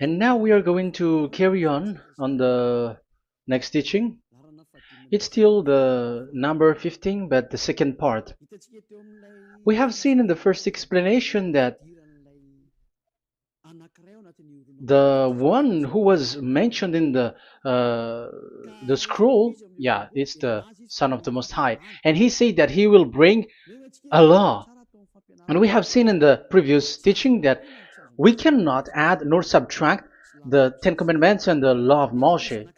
And now we are going to carry on the next teaching. It's still the number 15, but the second part. We have seen in the first explanation that the one who was mentioned in the scroll, yeah, it's the Son of the Most High, and he said that he will bring a law. And we have seen in the previous teaching that we cannot add nor subtract the Ten Commandments and the law of Moshe.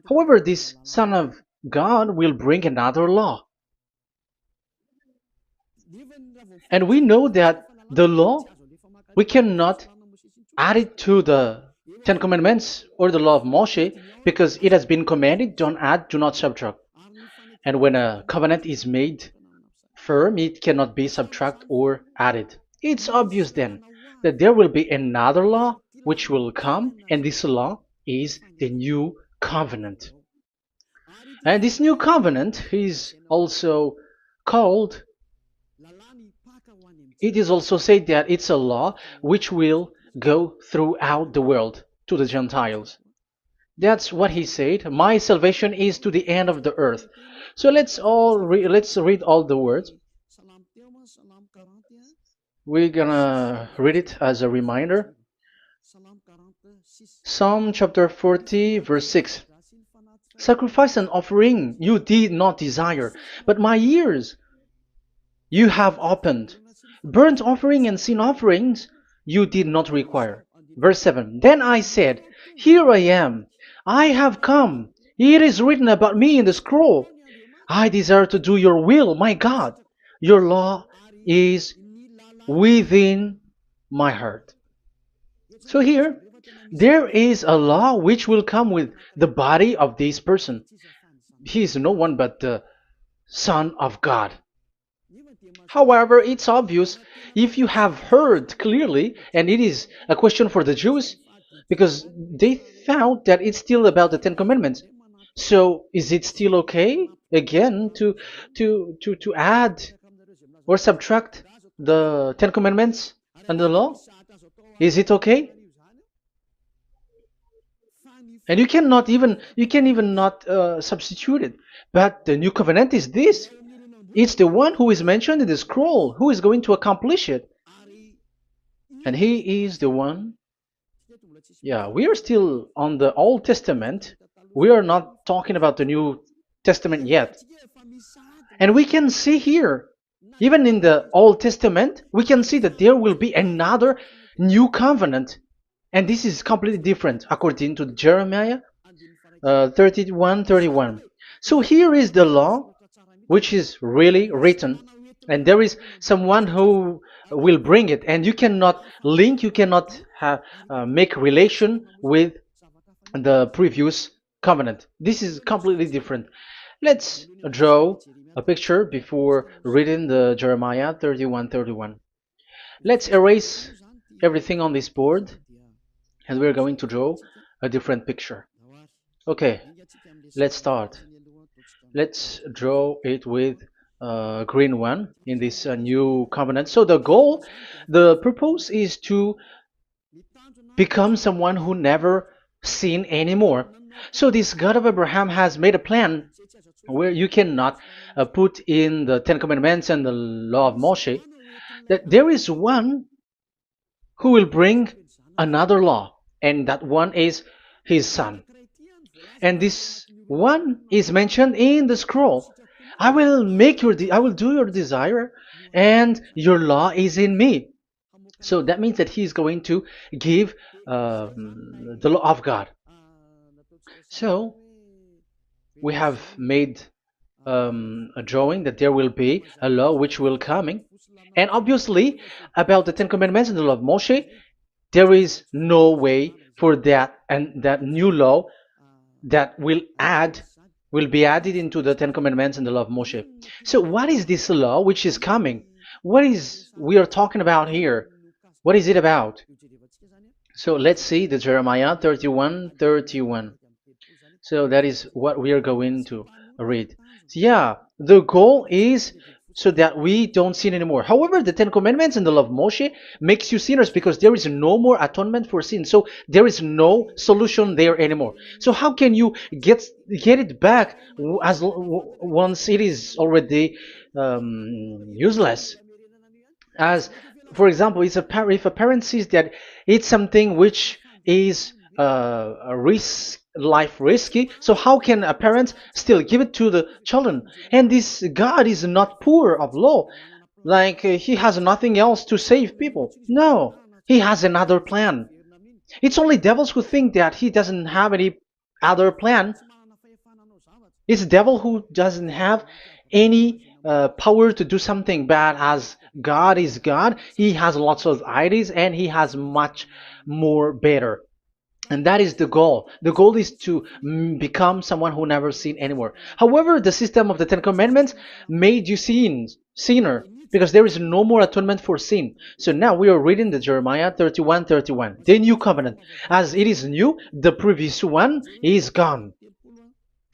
However, this Son of God will bring another law. And we know that the law, we cannot add it to the Ten Commandments or the law of Moshe because it has been commanded, don't add, do not subtract. And when a covenant is made firm, it cannot be subtracted or added. It's obvious then that there will be another law which will come, and this law is the new covenant. And this new covenant is also called, it is also said that it's a law which will go throughout the world to the Gentiles. That's what he said. My salvation is to the end of the earth. So let's read all the words. We're gonna read it as a reminder. Psalm chapter 40, verse 6. Sacrifice and offering you did not desire, but my ears you have opened. Burnt offering and sin offerings you did not require. Verse 7. Then I said, here I am. I have come. It is written about me in the scroll. I desire to do your will, my God. Your law is within my heart. So here, there is a law which will come with the body of this person. He is no one but the Son of God. However, it's obvious if you have heard clearly, and it is a question for the Jews, because they found that it's still about the Ten Commandments. So is it still okay again to add or subtract the Ten Commandments and the law? Is it okay? And you can even not substitute it. But the new covenant is this. It's the one who is mentioned in the scroll who is going to accomplish it. And he is the one. Yeah, we are still on the Old Testament. We are not talking about the New Testament yet. And we can see here, even in the Old Testament, we can see that there will be another new covenant. And this is completely different according to Jeremiah 31:31. So here is the law, which is really written, and there is someone who will bring it, and you cannot link, you cannot make relation with the previous covenant. This is completely different. Let's draw a picture before reading the Jeremiah 31:31. Let's erase everything on this board, and we're going to draw a different picture. Okay, let's start. Let's draw it with a green one in this new covenant. So the purpose is to become someone who never sin anymore. So this God of Abraham has made a plan where you cannot put in the Ten Commandments and the law of Moshe, that there is one who will bring another law, and that one is his son. And this one is mentioned in the scroll. I will do your desire, and your law is in me. So that means that he is going to give the law of God. So we have made a drawing that there will be a law which will coming, and obviously about the Ten Commandments and the law of Moshe, there is no way for that and that new law that will be added into the Ten Commandments and the law of Moshe. So what is this law which is coming? What is we are talking about here? What is it about? So let's see the Jeremiah 31:31. So that is what we are going to read. So yeah, the goal is so that we don't sin anymore. However, the Ten Commandments and the law of Moshe makes you sinners because there is no more atonement for sin. So there is no solution there anymore. So how can you get it back once it is already useless? As for example, if a parent sees that it's something which is a risk life risky, so how can a parent still give it to the children? And this God is not poor of law, like he has nothing else to save people. No, he has another plan. It's only devils who think that he doesn't have any other plan. It's the devil who doesn't have any power to do something bad. As God is God, he has lots of ideas and he has much more better. And that is the goal. The goal is to become someone who never sinned anymore. However, the system of the Ten Commandments made you sinner, because there is no more atonement for sin. So now we are reading the Jeremiah 31:31, the new covenant. As it is new, the previous one is gone.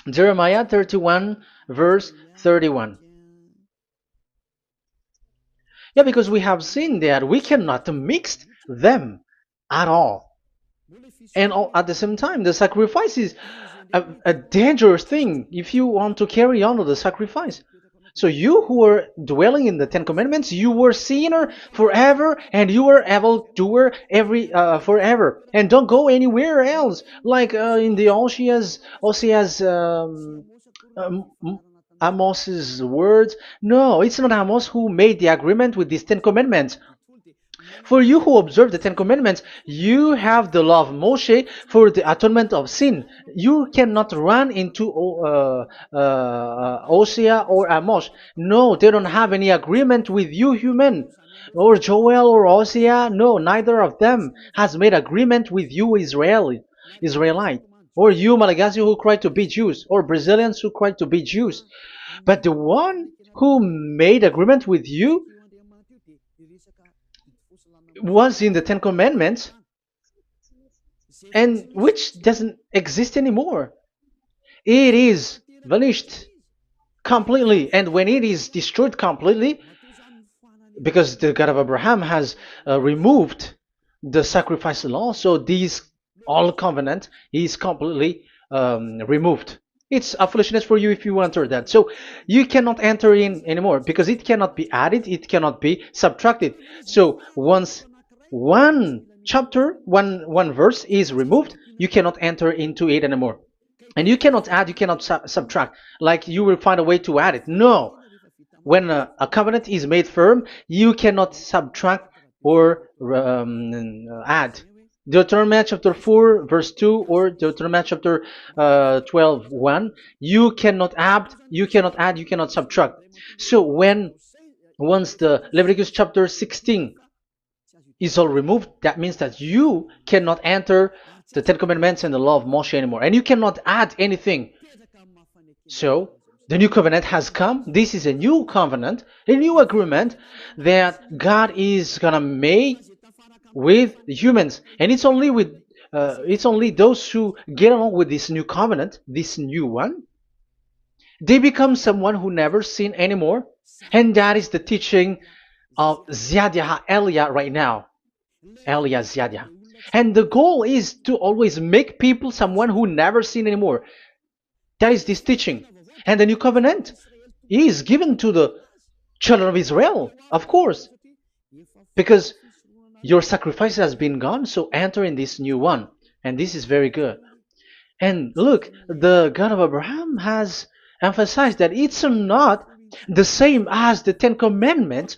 Jeremiah 31 verse 31. Yeah, because we have seen that we cannot mix them at all. And at the same time, the sacrifice is a dangerous thing if you want to carry on with the sacrifice. So you who are dwelling in the Ten Commandments, you were sinner forever, and you were evil doer forever, and don't go anywhere else. Like in the Osea's Amos's words. No, it's not Amos who made the agreement with these Ten Commandments. For you who observe the Ten Commandments, you have the law of Moshe for the atonement of sin. You cannot run into Hosea or Amos. No, they don't have any agreement with you, human. Or Joel or Hosea. No, neither of them has made agreement with you, Israelite. Or you, Malagasy, who cry to be Jews. Or Brazilians who cry to be Jews. But the one who made agreement with you was in the Ten Commandments, and which doesn't exist anymore. It is vanished completely, and when it is destroyed completely, because the God of Abraham has removed the sacrifice law, so this all covenant is completely removed. It's a foolishness for you if you enter that. So you cannot enter in anymore because it cannot be added, it cannot be subtracted. So once one chapter, one verse is removed, you cannot enter into it anymore. And you cannot add, you cannot subtract. Like you will find a way to add it. No. When a covenant is made firm, you cannot subtract or add. Deuteronomy chapter 4 verse 2 or Deuteronomy chapter 12:1, you cannot add, you cannot subtract. So once the Leviticus chapter 16 is all removed, that means that you cannot enter the Ten Commandments and the law of Moshe anymore, and you cannot add anything. So the new covenant has come. This is a new covenant, a new agreement that God is gonna make with humans, and it's only those who get along with this new covenant, this new one, they become someone who never sin anymore. And that is the teaching of Ziadia Elia right now, Elia Ziadia. And the goal is to always make people someone who never sin anymore. That is this teaching. And the new covenant is given to the children of Israel, of course, because your sacrifice has been gone, so enter in this new one. And this is very good. And look, the God of Abraham has emphasized that it's not the same as the Ten Commandments,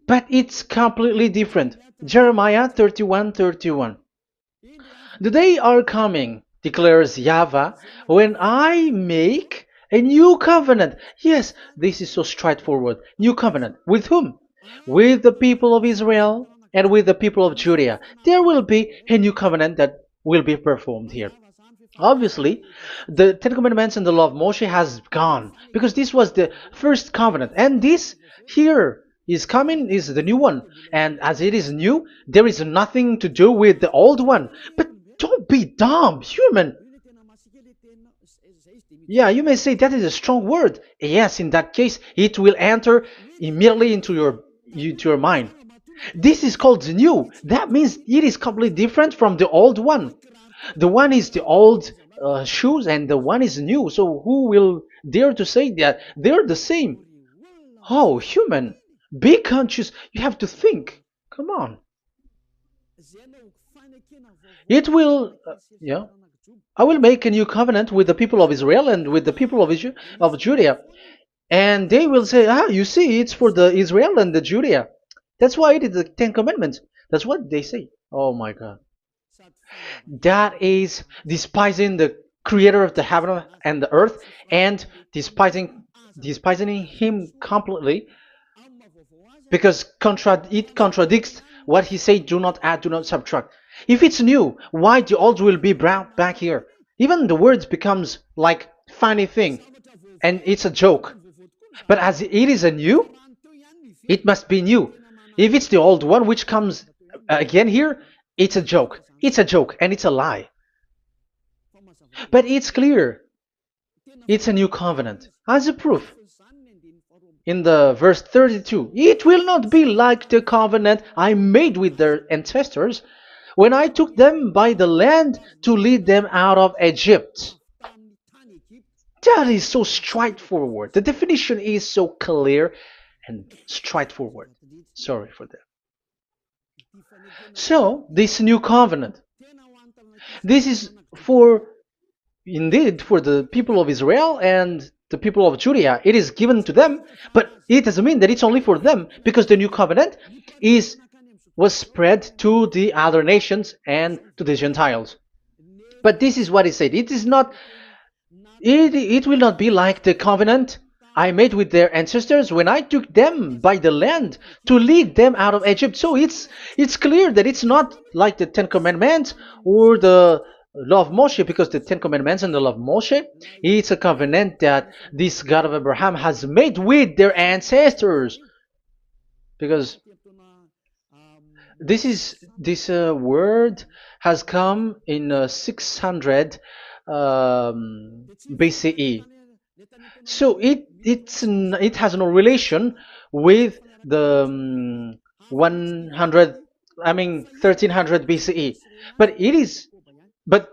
but it's completely different. Jeremiah 31:31. The day are coming, declares YAHVAH, when I make a new covenant. Yes, this is so straightforward. New covenant. With whom? With the people of Israel and with the people of Judea. There will be a new covenant that will be performed here. Obviously, the Ten Commandments and the law of Moshe has gone because this was the first covenant, and this here is coming is the new one. And as it is new, there is nothing to do with the old one. But don't be dumb, human. Yeah, you may say that is a strong word. Yes, in that case, it will enter immediately into your mind. This is called the new. That means it is completely different from the old one. The one is the old shoes, and the one is new. So who will dare to say that they're the same? Oh, human, be conscious. You have to think. Come on. It will. Yeah. I will make a new covenant with the people of Israel and with the people of Judea. And they will say, ah, you see, it's for the Israel and the Judea. That's why it is the Ten Commandments. That's what they say. Oh my God. That is despising the creator of the heaven and the earth and despising him completely because it contradicts what he said, do not add, do not subtract. If it's new, why the old will be brought back here? Even the words becomes like funny thing and it's a joke. But as it is a new, it must be new. If it's the old one which comes again here, it's a joke. It's a joke and it's a lie. But it's clear. It's a new covenant. As a proof, in the verse 32, it will not be like the covenant I made with their ancestors when I took them by the land to lead them out of Egypt. That is so straightforward. The definition is so clear and straightforward. Sorry for that. So, this new covenant, this is indeed for the people of Israel and the people of Judea. It is given to them, but it doesn't mean that it's only for them, because the new covenant was spread to the other nations and to the Gentiles. But this is what is said. It will not be like the covenant I made with their ancestors when I took them by the land to lead them out of Egypt. So it's clear that it's not like the Ten Commandments or the law of Moshe, because the Ten Commandments and the law of Moshe, it's a covenant that this God of Abraham has made with their ancestors. Because this word has come in 600 BCE. So it has no relation with the 1300 BCE. But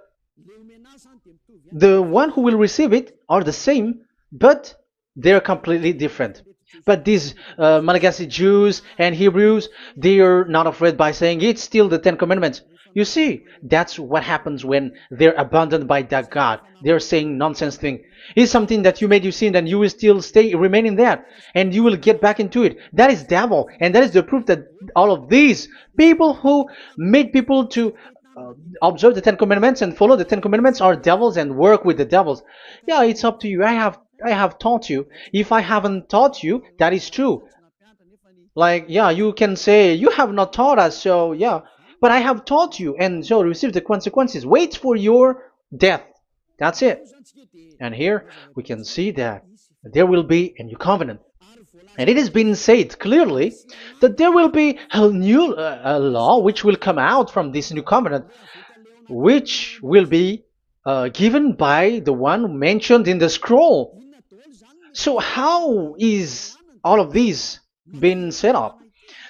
the one who will receive it are the same, but they're completely different. But these Malagasy Jews and Hebrews, they are not afraid by saying it's still the Ten Commandments. You see, that's what happens when they're abandoned by that God. They're saying nonsense thing. It's something that you made you sin, and you will still remain in that, and you will get back into it. That is devil, and that is the proof that all of these people who made people to observe the Ten Commandments and follow the Ten Commandments are devils and work with the devils. Yeah, it's up to you. I have taught you. If I haven't taught you, that is true. Like, yeah, you can say you have not taught us, so yeah, but I have taught you, and so receive the consequences. Wait for your death. That's it. And here we can see that there will be a new covenant. And it has been said clearly that there will be a new law which will come out from this new covenant, which will be given by the one mentioned in the scroll. So how is all of these been set up?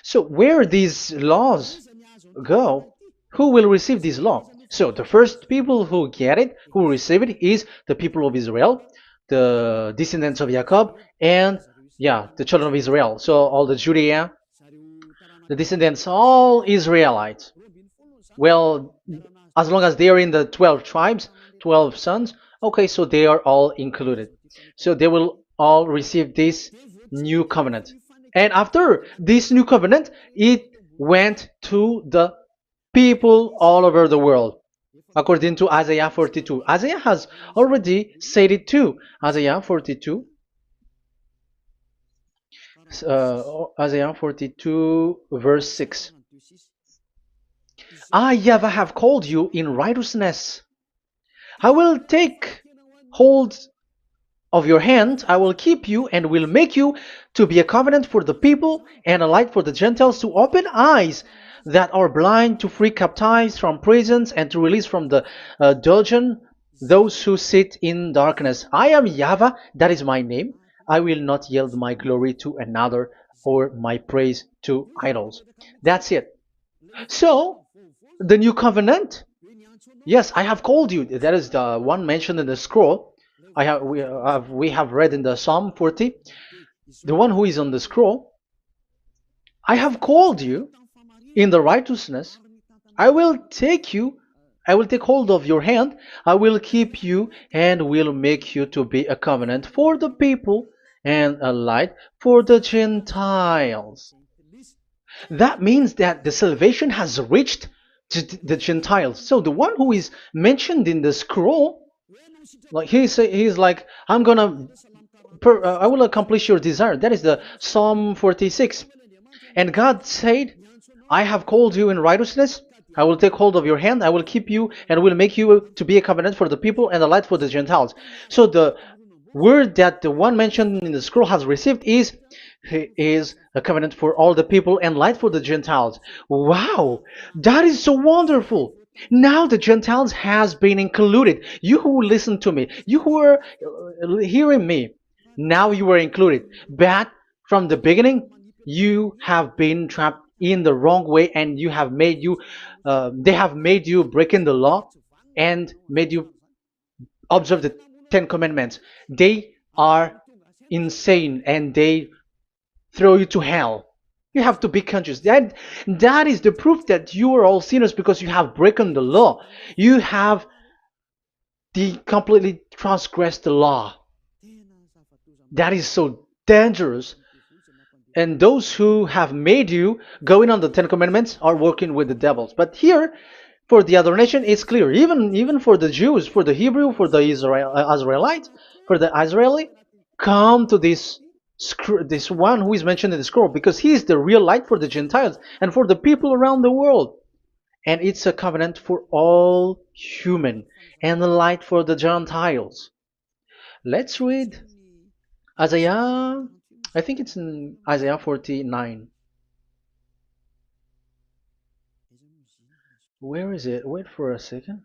So where these laws go, who will receive this law? So the first people who get it, who receive it, is the people of Israel, the descendants of Jacob, and yeah, the children of Israel. So all the Judea, the descendants, all Israelites. Well, as long as they are in the 12 tribes, 12 sons, okay, so they are all included. So they will all receive this new covenant. And after this new covenant, it went to the people all over the world, according to Isaiah 42. Isaiah has already said it too. Isaiah 42. Isaiah 42 verse 6. I, YAHVAH, have called you in righteousness. I will take hold of your hand, I will keep you and will make you to be a covenant for the people and a light for the Gentiles, to open eyes that are blind, to free captives from prisons, and to release from the dungeon those who sit in darkness. I am YAHVAH, that is my name. I will not yield my glory to another or my praise to idols. That's it. So, the new covenant. Yes, I have called you. That is the one mentioned in the scroll. We have read in the Psalm 40. The one who is on the scroll. I have called you in the righteousness. I will take you. I will take hold of your hand. I will keep you and will make you to be a covenant for the people and a light for the Gentiles. That means that the salvation has reached to the Gentiles. So the one who is mentioned in the scroll, like he's like, I will accomplish your desire. That is the Psalm 46. And God said, I have called you in righteousness. I will take hold of your hand. I will keep you and will make you to be a covenant for the people and a light for the Gentiles. So the word that the one mentioned in the scroll has received is he is a covenant for all the people and light for the Gentiles. Wow, that is so wonderful. Now the Gentiles has been included. You who listen to me, you who are hearing me, now you are included. But from the beginning, you have been trapped in the wrong way, and they have made you breaking the law and made you observe the Ten Commandments. They are insane and they throw you to hell. You have to be conscious. That is the proof that you are all sinners because you have broken the law. You have completely transgressed the law. That is so dangerous. And those who have made you going on the Ten Commandments are working with the devils. But here, for the other nation, it's clear. Even for the Jews, for the Hebrew, for the Israelite, for the Israeli, come to this one who is mentioned in the scroll, because he is the real light for the Gentiles and for the people around the world. And it's a covenant for all human and a light for the Gentiles. Let's read Isaiah. I think it's in Isaiah 49. Where is it? Wait for a second.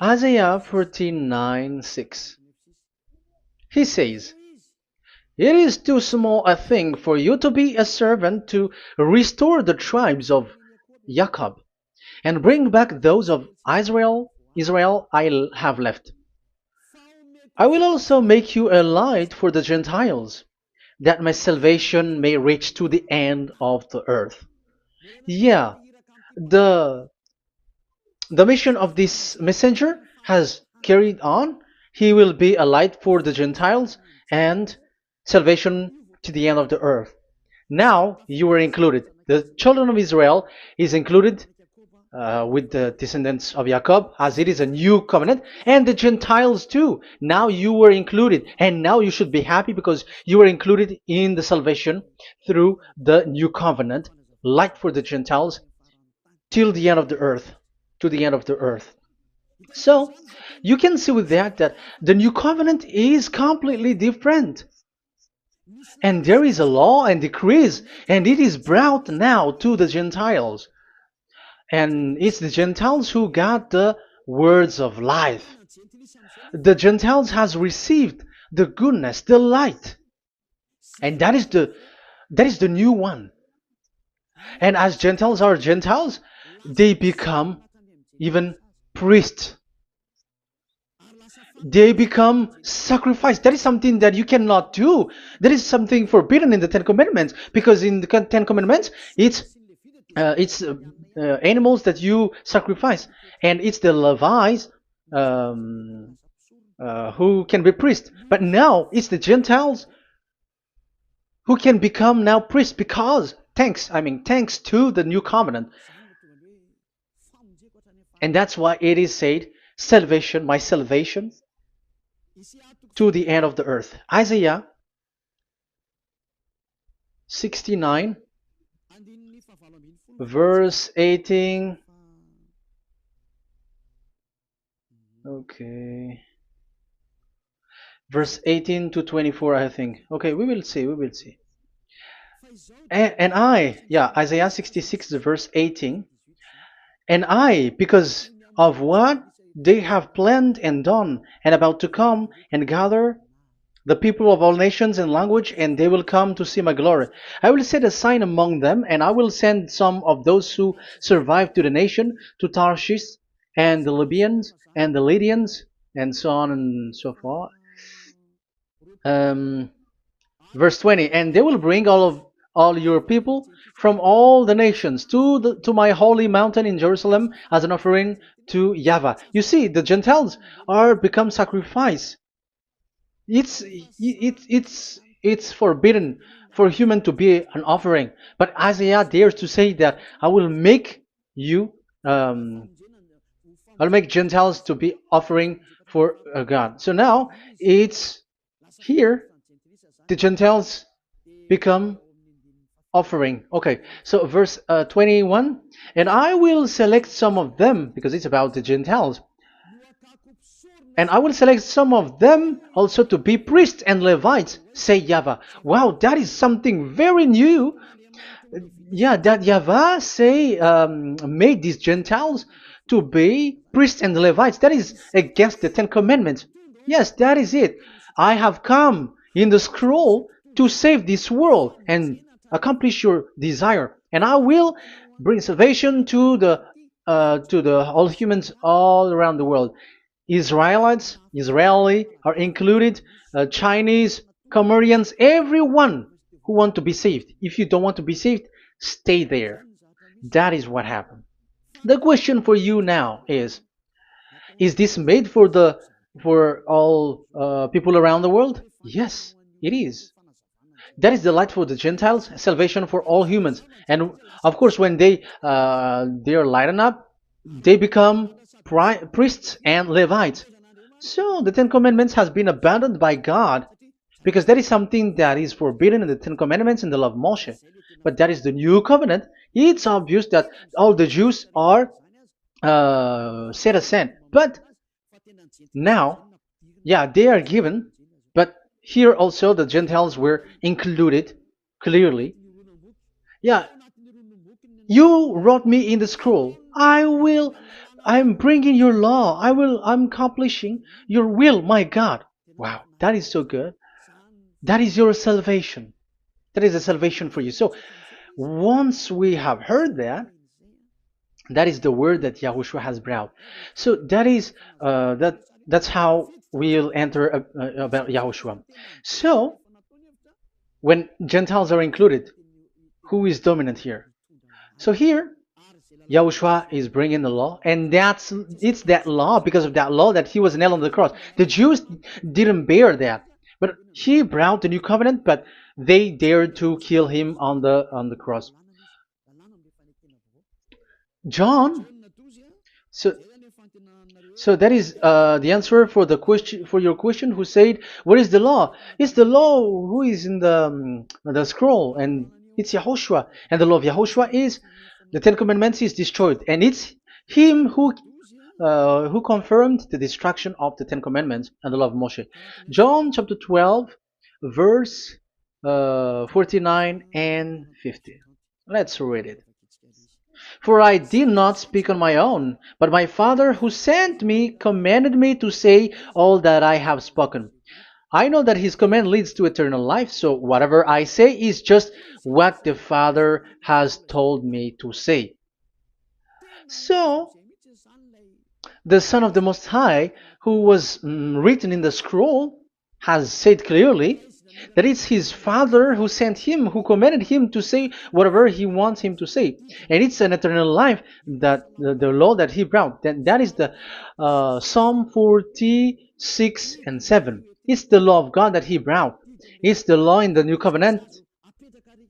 Isaiah 49:6. He says, it is too small a thing for you to be a servant to restore the tribes of Jacob and bring back those of Israel I have left. I will also make you a light for the Gentiles, that my salvation may reach to the end of the earth. Yeah, the the mission of this messenger has carried on. He will be a light for the Gentiles and salvation to the end of the earth. Now you are included. The children of Israel is included with the descendants of Jacob, as it is a new covenant, and the Gentiles too. Now you were included, and now you should be happy because you were included in the salvation through the new covenant, light for the Gentiles, till the end of the earth, to the end of the earth. So you can see with that the new covenant is completely different. And there is a law and decrees, and it is brought now to the Gentiles. And it's the Gentiles who got the words of life. The Gentiles has received the goodness, the light. And that is the new one. And as Gentiles are Gentiles, they become even priests. They become sacrifice. That is something that you cannot do. That is something forbidden in the Ten Commandments, because in the Ten Commandments it's animals that you sacrifice, and it's the Levites um, who can be priests. But now it's the Gentiles who can become now priests, because thanks to the new covenant. And that's why it is said, salvation, my salvation to the end of the earth. Isaiah 69 verse 18. Okay. verse 18 to 24, I think. Okay, we will see, we will see. And I, yeah, Isaiah 66, verse 18. And I, because of what they have planned and done, and about to come and gather the people of all nations and language, and they will come to see my glory. I will set a sign among them, and I will send some of those who survive to the nation, to Tarshish, and the Libyans, and the Lydians, and so on and so forth. Um, Verse 20, and they will bring all your people from all the nations to my holy mountain in Jerusalem as an offering to YAHVAH. You see, the Gentiles are become sacrifice. It's forbidden for human to be an offering, but Isaiah dares to say that I will make you um, I'll make Gentiles to be offering for God. So now it's here the Gentiles become offering. Okay, so verse 21, and I will select some of them, because it's about the Gentiles, and I will select some of them also to be priests and Levites, say YAHVAH. Wow, that is something very new. Yeah, that YAHVAH say made these Gentiles to be priests and Levites. That is against the Ten Commandments. Yes, that is it. I have come in the scroll to save this world and accomplish your desire, and I will bring salvation to the all humans all around the world. Israelites, Israeli are included, Chinese, Comorians, everyone who want to be saved. If you don't want to be saved, stay there. That is what happened. The question for you now is this made for all people around the world? Yes, it is. That is the light for the Gentiles, salvation for all humans. And of course, when they are lightened up, they become priests and Levites. So the Ten Commandments has been abandoned by God, because that is something that is forbidden in the Ten Commandments in the law of Moshe. But that is the new covenant. It's obvious that all the Jews are set aside. But now, yeah, they are given, but here also the Gentiles were included clearly. Yeah, you wrote me in the scroll. I'm bringing your law. I'm accomplishing your will, my God. Wow, that is so good. That is your salvation. That is a salvation for you. So once we have heard that, that is the word that Yahushua has brought. So that is that's how we'll enter about Yahushua. So when Gentiles are included, who is dominant here? So here, Yahushua is bringing the law, and it's that law, because of that law, that he was nailed on the cross. The Jews didn't bear that, but he brought the new covenant, but they dared to kill him on the cross. John, so so that is the answer for the question, for your question. Who said, "What is the law?" It's the law who is in the scroll, and it's Yahushua. And the law of Yahushua is the Ten Commandments is destroyed, and it's him who confirmed the destruction of the Ten Commandments and the law of Moshe. John chapter 12, verse 49 and 50. Let's read it. For I did not speak on my own, but my Father who sent me commanded me to say all that I have spoken. I know that his command leads to eternal life, so whatever I say is just what the Father has told me to say. So, the Son of the Most High, who was written in the scroll, has said clearly that it's his Father who sent him, who commanded him to say whatever he wants him to say. And it's an eternal life, that the law that he brought. That is the Psalm 46 and 7. It's the law of God that he brought. It's the law in the new covenant,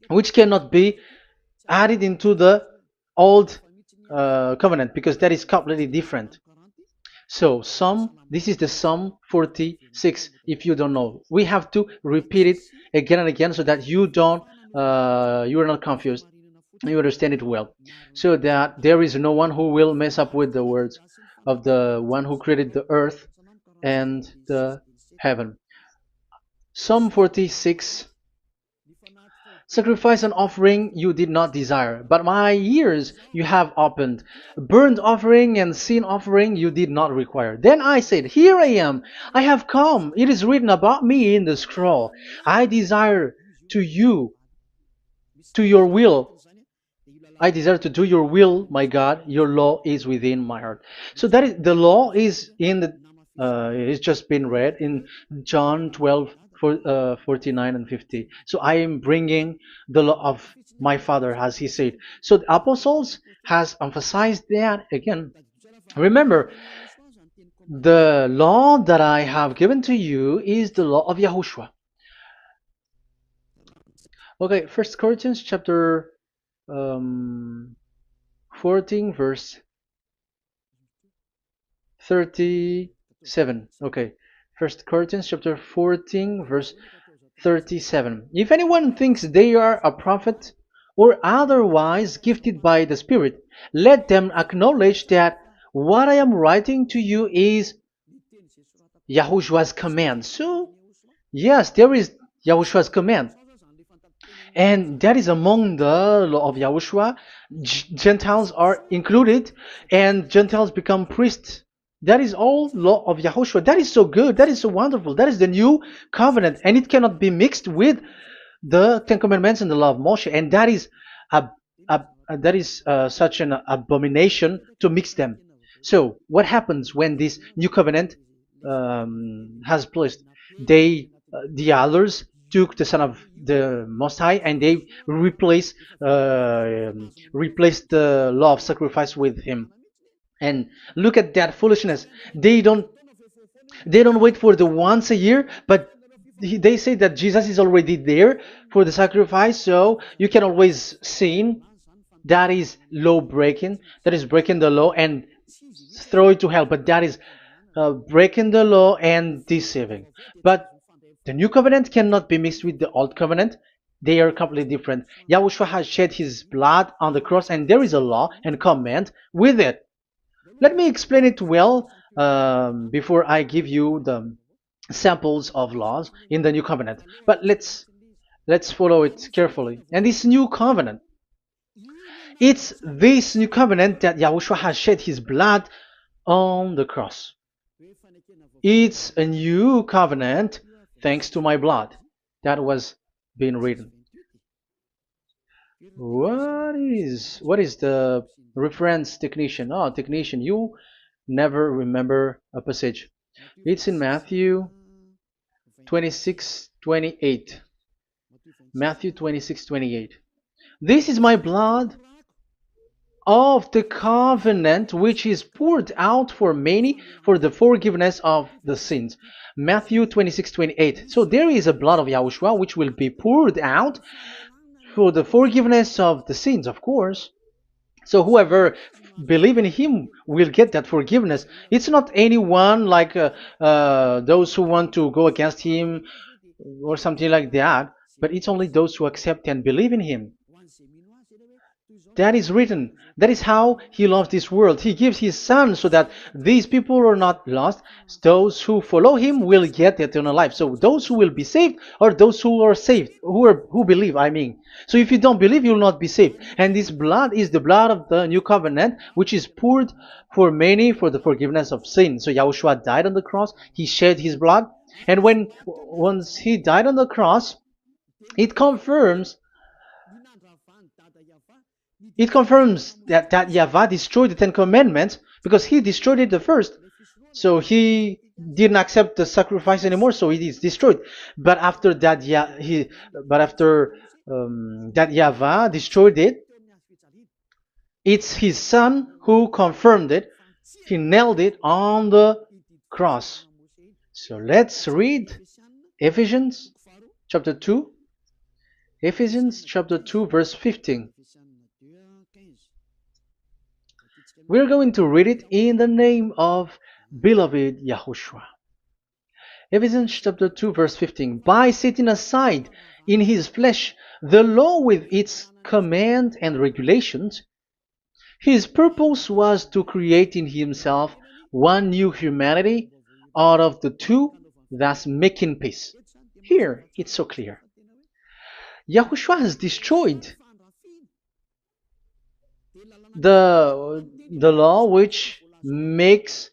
which cannot be added into the old covenant, because that is completely different. So this is the Psalm 46. If you don't know, we have to repeat it again and again, so that you are not confused. You understand it well, so that there is no one who will mess up with the words of the one who created the earth and the heaven. Psalm 46. Sacrifice and offering you did not desire, but my ears you have opened. Burnt offering and sin offering you did not require. Then I said, Here I am, I have come. It is written about me in the scroll. I desire to you, to your will. I desire to do your will, my God. Your law is within my heart. So that is the law is in the. It's just been read in John 12, 49 and 50. So I am bringing the law of my Father, as he said. So the apostles has emphasized that again. Remember, the law that I have given to you is the law of Yahushua. Okay, First Corinthians chapter 14 verse 37. Okay. First Corinthians chapter 14 verse 37. If anyone thinks they are a prophet or otherwise gifted by the Spirit, let them acknowledge that what I am writing to you is Yahushua's command. So, yes, there is Yahushua's command. And that is among the law of Yahushua. Gentiles are included, and Gentiles become priests. That is all law of Yahushua. That is so good. That is so wonderful. That is the new covenant, and it cannot be mixed with the Ten Commandments and the law of Moshe. And that is such an abomination to mix them. So, what happens when this new covenant has placed? The others took the Son of the Most High and they replaced the law of sacrifice with him. And look at that foolishness. They don't wait for the once a year, but they say that Jesus is already there for the sacrifice, so you can always sin. That is law breaking. That is breaking the law and throw it to hell. But that is breaking the law and deceiving. But the new covenant cannot be mixed with the old covenant. They are completely different. Yahushua has shed his blood on the cross, and there is a law and command with it. Let me explain it well before I give you the samples of laws in the new covenant. But let's follow it carefully. And this new covenant, it's this new covenant that Yahushua has shed his blood on the cross. It's a new covenant thanks to my blood that was being written. What is the reference technician? Oh, technician, you never remember a passage. It's in Matthew 26:28. Matthew 26:28. This is my blood of the covenant which is poured out for many for the forgiveness of the sins. Matthew 26:28. So there is a blood of Yahushua which will be poured out for the forgiveness of the sins, of course. So whoever believe in him will get that forgiveness. It's not anyone like those who want to go against him or something like that, but it's only those who accept and believe in him. That is written. That is how he loves this world. He gives his son so that these people are not lost. Those who follow him will get eternal life. So those who will be saved are those who are saved, who believe, I mean. So if you don't believe, you will not be saved. And this blood is the blood of the new covenant, which is poured for many for the forgiveness of sin. So Yahushua died on the cross. He shed his blood. And once he died on the cross, it confirms that YAHVAH destroyed the Ten Commandments because he destroyed it the first. So he didn't accept the sacrifice anymore, so it is destroyed. But after that, that YAHVAH destroyed it, it's his son who confirmed it. He nailed it on the cross. So let's read Ephesians chapter 2. Ephesians chapter 2 verse 15. We're going to read it in the name of beloved Yahushua. Ephesians chapter 2 verse 15. By setting aside in his flesh the law with its command and regulations, his purpose was to create in himself one new humanity out of the two, thus making peace. Here, it's so clear. Yahushua has destroyed the law which makes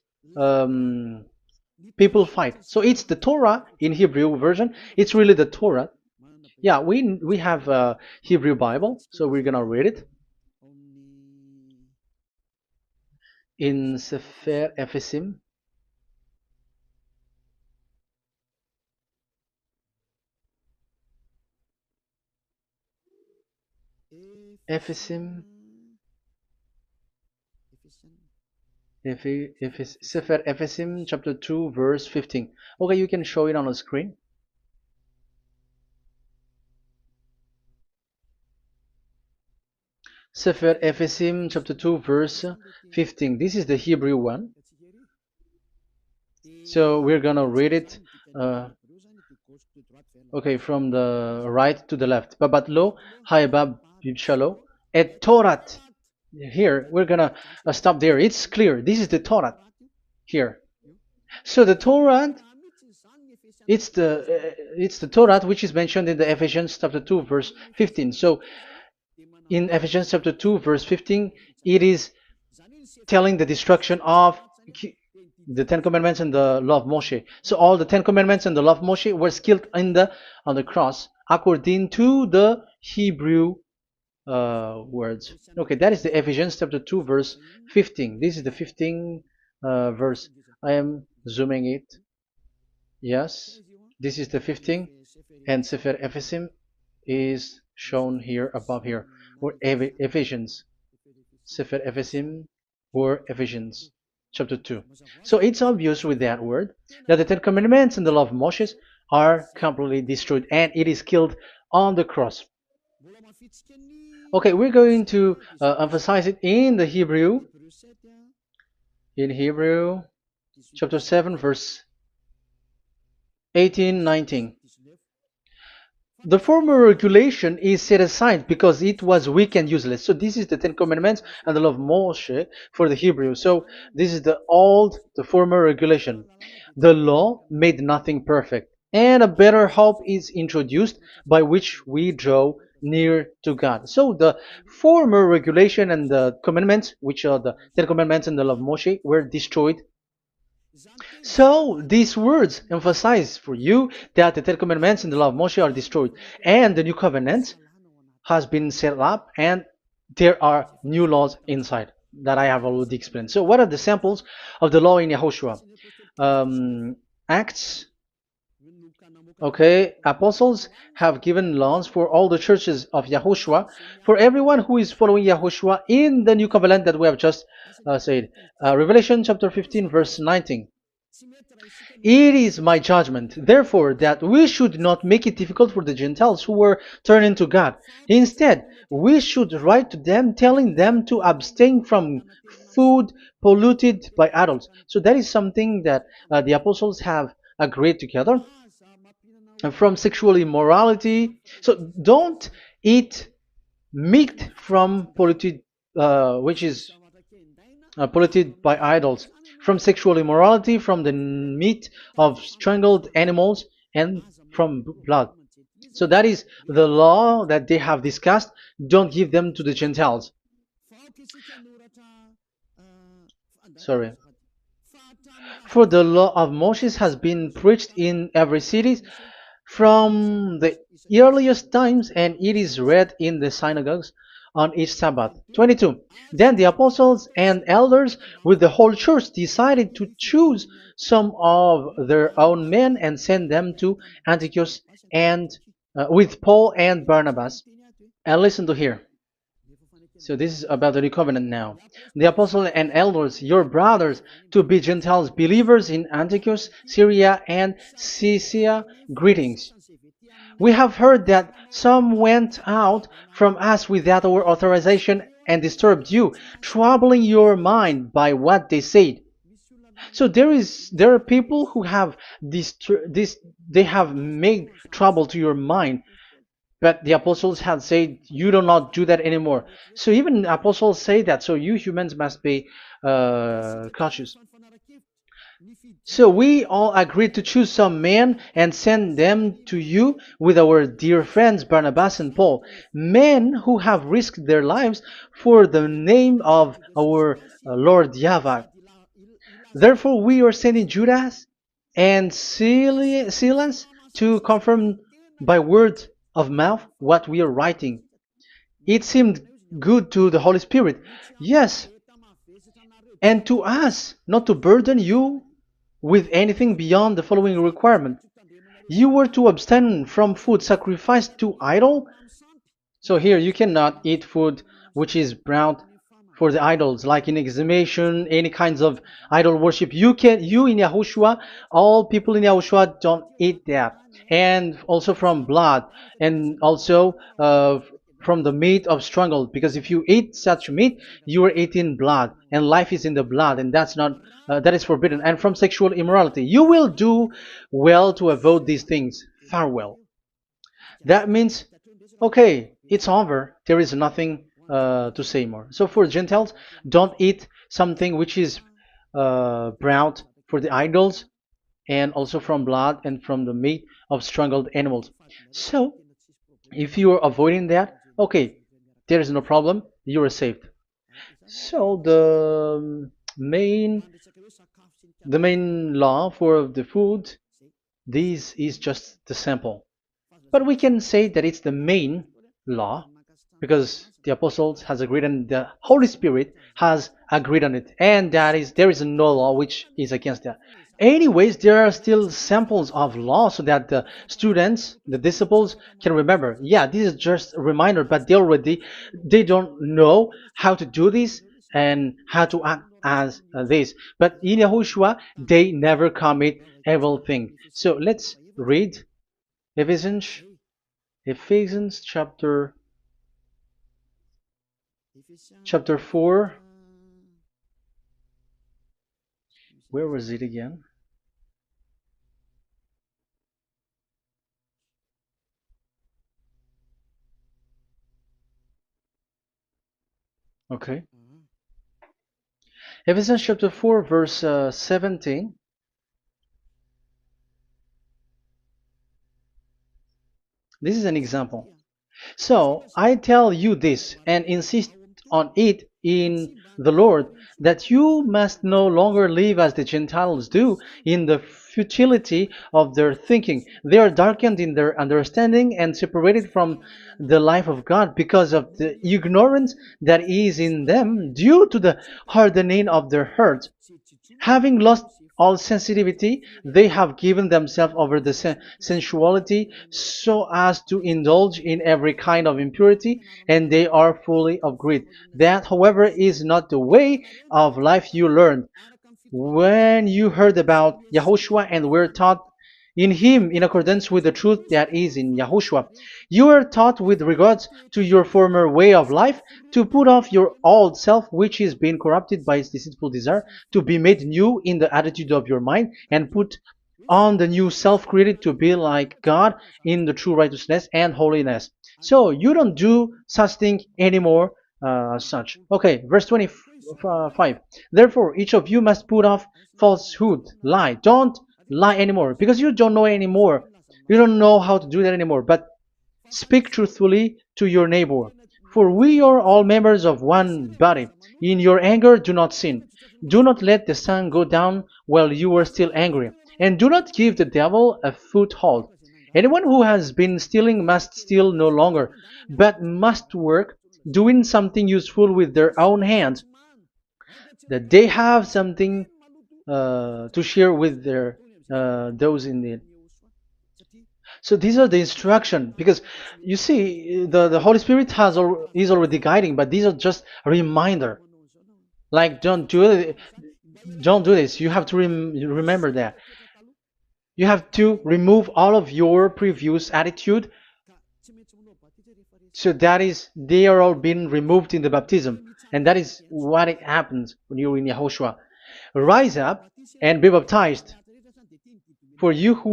people fight. So it's the Torah in Hebrew version. It's really the Torah. Yeah, we have a Hebrew Bible, so we're gonna read it in Sefer Ephesim. Ephesim. Sefer Ephesim chapter 2 verse 15. Okay, you can show it on the screen. Sefer Ephesim chapter 2 verse 15. This is the Hebrew one. So we're gonna read it okay, from the right to the left. Babat lo haibab shalo et Torat. Here we're gonna stop there. It's clear. This is the Torah here. So the Torah, it's the Torah which is mentioned in the Ephesians chapter 2 verse 15. So in Ephesians chapter 2 verse 15, it is telling the destruction of the Ten Commandments and the law of Moshe. So all the Ten Commandments and the law of Moshe were killed on the cross according to the Hebrew words. Okay, that is the Ephesians chapter 2 verse 15. This is the 15 verse. I am zooming it. Yes, this is the 15, and Sefer Ephesim is shown here above here, or Ephesians. Sefer Ephesim or Ephesians chapter 2. So it's obvious with that word that the Ten Commandments and the law of Moses are completely destroyed, and it is killed on the cross. Okay, we're going to emphasize it in the Hebrew. In Hebrew chapter 7 verse 18, 19. The former regulation is set aside because it was weak and useless. So this is the Ten Commandments and the law of Moshe for the Hebrew. So this is the former regulation. The law made nothing perfect, and a better hope is introduced by which we draw near to God. So the former regulation and the commandments, which are the Ten Commandments and the law of Moshe, were destroyed. So these words emphasize for you that the Ten Commandments and the law of Moshe are destroyed, and the new covenant has been set up, and there are new laws inside that I have already explained. So what are the samples of the law in Yahushua? Acts. Okay, apostles have given laws for all the churches of Yahushua, for everyone who is following Yahushua in the new covenant that we have just said. Revelation chapter 15 verse 19. It is my judgment, therefore, that we should not make it difficult for the Gentiles who were turning to God. Instead, we should write to them telling them to abstain from food polluted by idols. So that is something that the apostles have agreed together. From sexual immorality. So don't eat meat from polluted, which is polluted by idols, from sexual immorality, from the meat of strangled animals, and from blood. So that is the law that they have discussed. Don't give them to the Gentiles. Sorry. For the law of Moses has been preached in every city from the earliest times, and it is read in the synagogues on each Sabbath. 22. Then the apostles and elders with the whole church decided to choose some of their own men and send them to Antioch and with Paul and Barnabas. And listen to here. So this is about the new covenant now. The apostles and elders, your brothers, to be Gentiles believers in Antioch, Syria, and Cilicia, greetings. We have heard that some went out from us without our authorization and disturbed you, troubling your mind by what they said. So there are people who have they have made trouble to your mind, but the apostles had said you do not do that anymore. So even the apostles say that. So you humans must be cautious. So we all agreed to choose some men and send them to you with our dear friends Barnabas and Paul, men who have risked their lives for the name of our Lord Yahvah. Therefore, we are sending Judas and Silas to confirm by word of mouth what we are writing. It seemed good to the Holy Spirit, yes, and to us, not to burden you with anything beyond the following requirement. You were to abstain from food sacrificed to idol. So here you cannot eat food which is brought for the idols, like in exhumation, any kinds of idol worship. You in Yahushua, all people in Yahushua don't eat that, and also from blood, and also from the meat of strangled. Because if you eat such meat, you are eating blood, and life is in the blood, and that's not that is forbidden. And from sexual immorality, you will do well to avoid these things. Farewell. That means, okay, it's over. There is nothing to say more. So for Gentiles, don't eat something which is brought for the idols, and also from blood and from the meat of strangled animals. So if you are avoiding that, okay, there is no problem. You are saved. So the main law for the food, this is just the sample. But we can say that it's the main law because the apostles has agreed and the Holy Spirit has agreed on it, and that is there is no law which is against that. Anyways, there are still samples of law so that the students, the disciples, can remember. Yeah, this is just a reminder, but they don't know how to do this and how to act as this. But in Yahushua, they never commit evil thing. So let's read Ephesians, Ephesians chapter 4. Where was it again? Okay. Ephesians chapter 4, verse 17. This is an example. So I tell you this and insist on it in the Lord, that you must no longer live as the Gentiles do in the futility of their thinking. They are darkened in their understanding and separated from the life of God because of the ignorance that is in them due to the hardening of their hearts. Having lost all sensitivity, they have given themselves over to sensuality so as to indulge in every kind of impurity, and they are fully of greed. That, however, is not the way of life you learned when you heard about Yahushua and were taught in him in accordance with the truth that is in Yahushua. You were taught with regards to your former way of life to put off your old self, which is being corrupted by its deceitful desire, to be made new in the attitude of your mind, and put on the new self created to be like God in the true righteousness and holiness. So you don't do such thing anymore. Such. Okay, verse 25. Therefore, each of you must put off falsehood, lie. Don't lie anymore because you don't know anymore. You don't know how to do that anymore. But speak truthfully to your neighbor. For we are all members of one body. In your anger, do not sin. Do not let the sun go down while you are still angry. And do not give the devil a foothold. Anyone who has been stealing must steal no longer, but must work, doing something useful with their own hands, that they have something to share with their those in need. So these are the instruction because you see the Holy Spirit is already guiding, but these are just a reminder. Like don't do this. You have to remember that. You have to remove all of your previous attitude. So that is they are all being removed in the baptism, and that is what it happens when you're in Yahushua. Rise up and be baptized, for you who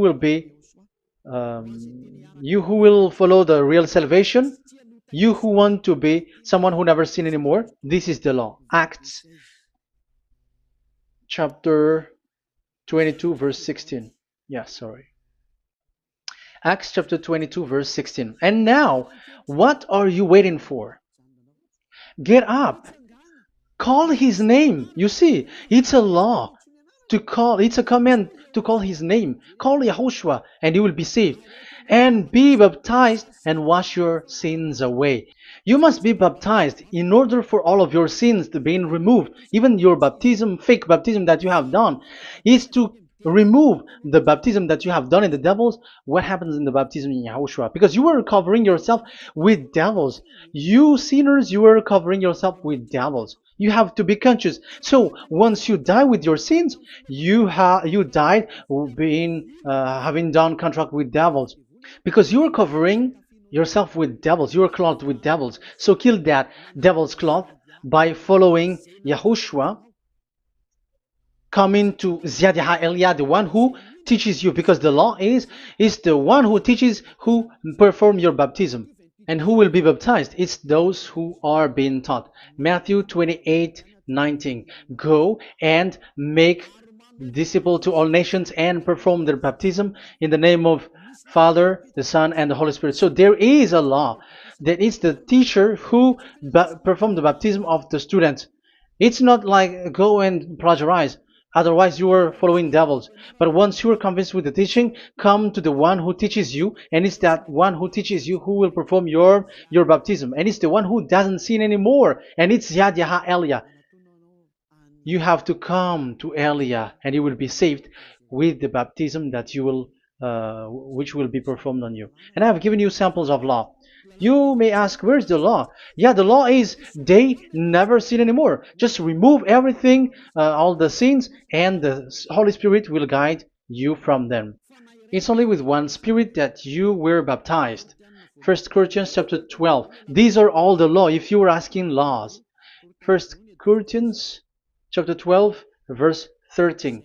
will follow the real salvation, you who want to be someone who never sin anymore. This is the law. Acts chapter 22 verse 16. Yeah, sorry. Acts chapter 22 verse 16. And now, what are you waiting for? Get up. Call his name. You see, it's a law to call, it's a command to call his name. Call Yahushua and you will be saved. And be baptized and wash your sins away. You must be baptized in order for all of your sins to be removed. Even your baptism, fake baptism that you have done, is to remove the baptism that you have done in the devils. What happens in the baptism in Yahushua? Because you were covering yourself with devils. You sinners, you were covering yourself with devils. You have to be conscious. So once you die with your sins, you died being having done contract with devils, because you are covering yourself with devils. You are clothed with devils. So kill that devil's cloth by following Yahushua, coming to Ziyadah Elia, the one who teaches you, because the law is the one who teaches who perform your baptism. And who will be baptized? It's those who are being taught. Matthew 28:19. Go and make disciples to all nations and perform their baptism in the name of Father, the Son, and the Holy Spirit. So there is a law that is the teacher who perform the baptism of the students. It's not like go and plagiarize. Otherwise, you are following devils. But once you are convinced with the teaching, come to the one who teaches you, and it's that one who teaches you who will perform your baptism. And it's the one who doesn't sin anymore. And it's Yah Elia. You have to come to Elia, and you will be saved with the baptism that you will, which will be performed on you. And I have given you samples of law. You may ask, where's the law? Yeah, the law is they never sin anymore. Just remove everything, all the sins, and the Holy Spirit will guide you from them. It's only with one Spirit that you were baptized. 1 Corinthians chapter 12. These are all the law, if you were asking laws. 1 Corinthians chapter 12, verse 13.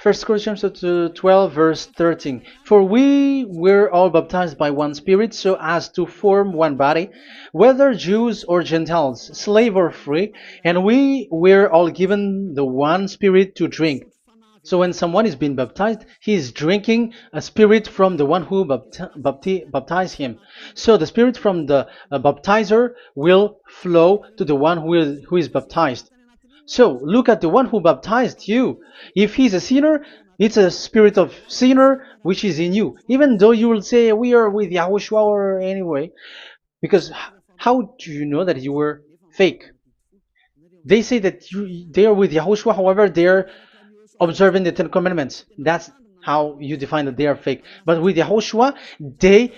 1 Corinthians chapter 12 verse 13. For we were all baptized by one Spirit, so as to form one body, whether Jews or Gentiles, slave or free, and we were all given the one Spirit to drink. So when someone is being baptized, he is drinking a spirit from the one who baptized him. So the spirit from the baptizer will flow to the one who is baptized. So look at the one who baptized you. If he's a sinner, it's a spirit of sinner which is in you. Even though you will say we are with YAHOSHUAH or anyway, because how do you know that you were fake? They say that they are with YAHOSHUAH, however they are observing the Ten Commandments. That's how you define that they are fake. But with YAHOSHUAH, they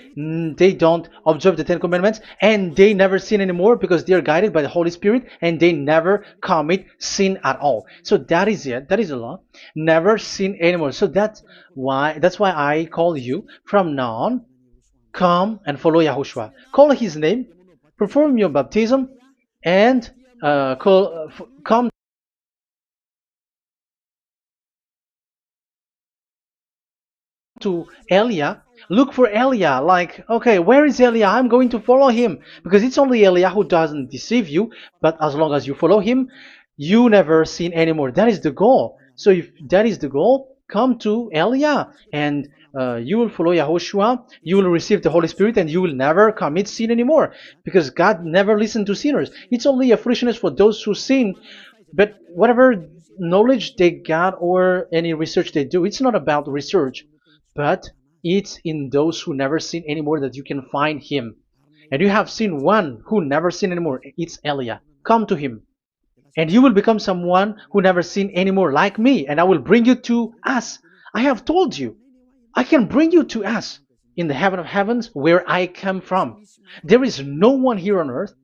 don't observe the Ten Commandments, and they never sin anymore because they are guided by the Holy Spirit, and they never commit sin at all. So that is it. That is the law. Never sin anymore. So that's why I call you from now on. Come and follow YAHOSHUAH. Call his name, perform your baptism, and come to Elia. Look for Elia, like, okay, where is Elia? I'm going to follow him, because it's only Elia who doesn't deceive you. But as long as you follow him, you never sin anymore. That is the goal. So if that is the goal, come to Elia, and you will follow YAHOSHUAH. You will receive the Holy Spirit, and you will never commit sin anymore, because God never listened to sinners. It's only a foolishness for those who sin. But whatever knowledge they got or any research they do, it's not about research, but it's in those who never sin anymore that you can find him. And you have seen one who never sin anymore. It's Elia. Come to him, and you will become someone who never sin anymore, like me, and I will bring you to us. I have told you, I can bring you to us in the heaven of heavens, where I come from. There is no one here on earth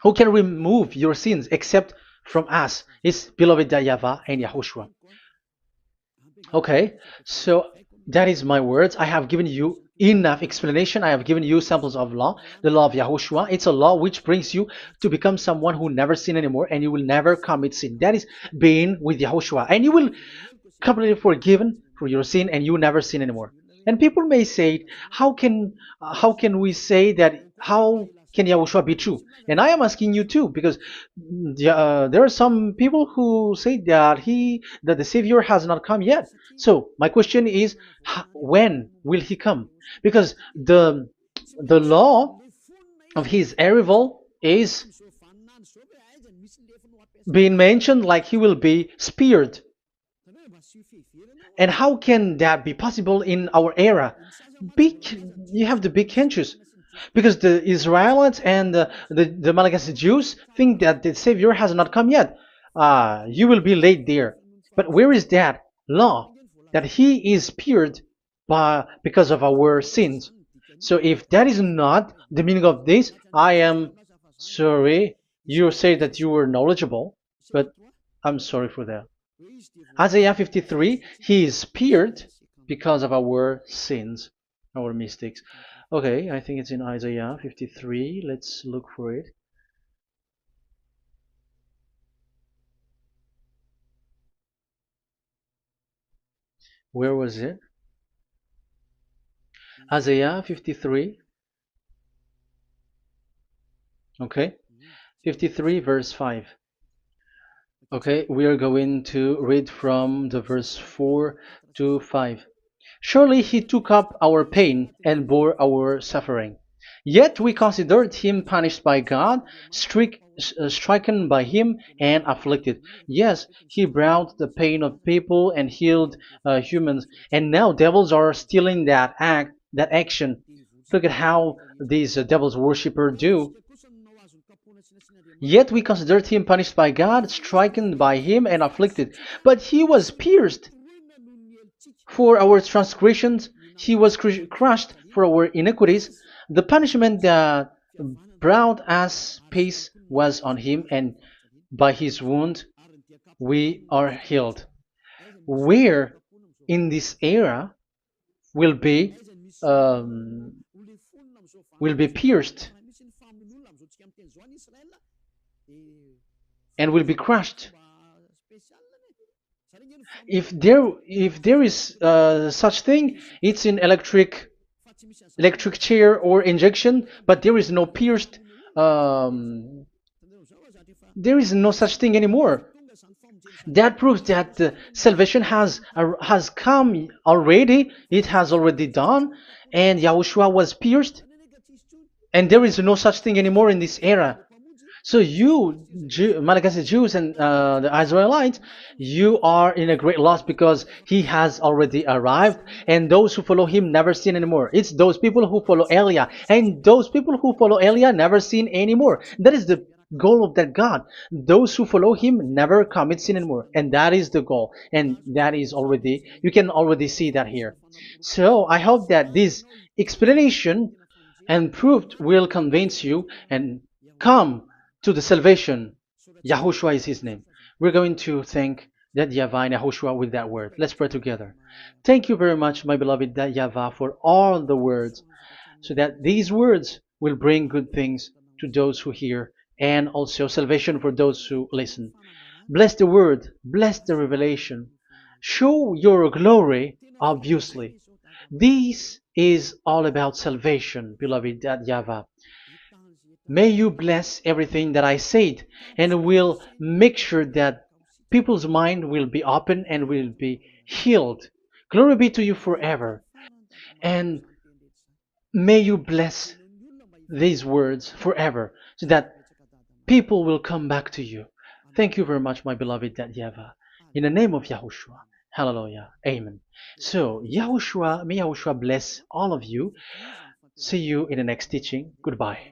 who can remove your sins except from us. It's beloved YAHVAH and YAHOSHUAH. Okay, so that is my words. I have given you enough explanation. I have given you samples of law, the law of YAHOSHUAH. It's a law which brings you to become someone who never sin anymore, and you will never commit sin. That is being with YAHOSHUAH, and you will completely forgiven for your sin, and you will never sin anymore. And people may say, how can we say that? How can Yahushua be true? And I am asking you too, because there are some people who say that the Savior has not come yet. So my question is, when will he come? Because the law of his arrival is being mentioned like he will be speared. And how can that be possible in our era? You have to be conscious, because the Israelites and the Malagasy Jews think that the Savior has not come yet. You will be late there. But where is that law that He is speared because of our sins? So if that is not the meaning of this, I am sorry. You say that you were knowledgeable, but I'm sorry for that. Isaiah 53, he is speared because of our sins, our mistakes. Okay, I think it's in Isaiah 53. Let's look for it. Where was it? Isaiah 53. Okay, 53 verse 5. Okay, we are going to read from the verse 4 to 5. Surely he took up our pain and bore our suffering. Yet we considered him punished by God, stricken by him, and afflicted. Yes, he brought the pain of people and healed humans. And now devils are stealing that action. Look at how these devils worshippers do. Yet we considered him punished by God, stricken by him, and afflicted. But he was pierced for our transgressions, he was crushed for our iniquities. The punishment that brought us peace was on him, and by his wound we are healed. Where in this era will be um, will be pierced and will be crushed. If there is such thing, it's in electric chair or injection, but there is no pierced. Um, there is no such thing anymore. That proves that salvation has come already. It has already done, and Yahushua was pierced, and there is no such thing anymore in this era. So you, Malagasy Jews and the Israelites, you are in a great loss because he has already arrived, and those who follow him never sin anymore. It's those people who follow Elia, and those people who follow Elia never sin anymore. That is the goal of that God. Those who follow him never commit sin anymore, and that is the goal. And that is already, you can already see that here. So I hope that this explanation and proof will convince you and come to the salvation. Yahushua is his name. We're going to thank that YAHVAH and Yahushua with that word. Let's pray together. Thank you very much, my beloved that YAHVAH, for all the words, so that these words will bring good things to those who hear, and also salvation for those who listen. Bless the word, bless the revelation. Show your glory, obviously. This is all about salvation, beloved that YAHVAH. May you bless everything that I said, and will make sure that people's mind will be open and will be healed. Glory be to you forever. And may you bless these words forever, so that people will come back to you. Thank you very much, my beloved that YAHVAH. In the name of Yahushua. Hallelujah. Amen. So, Yahushua, may Yahushua bless all of you. See you in the next teaching. Goodbye.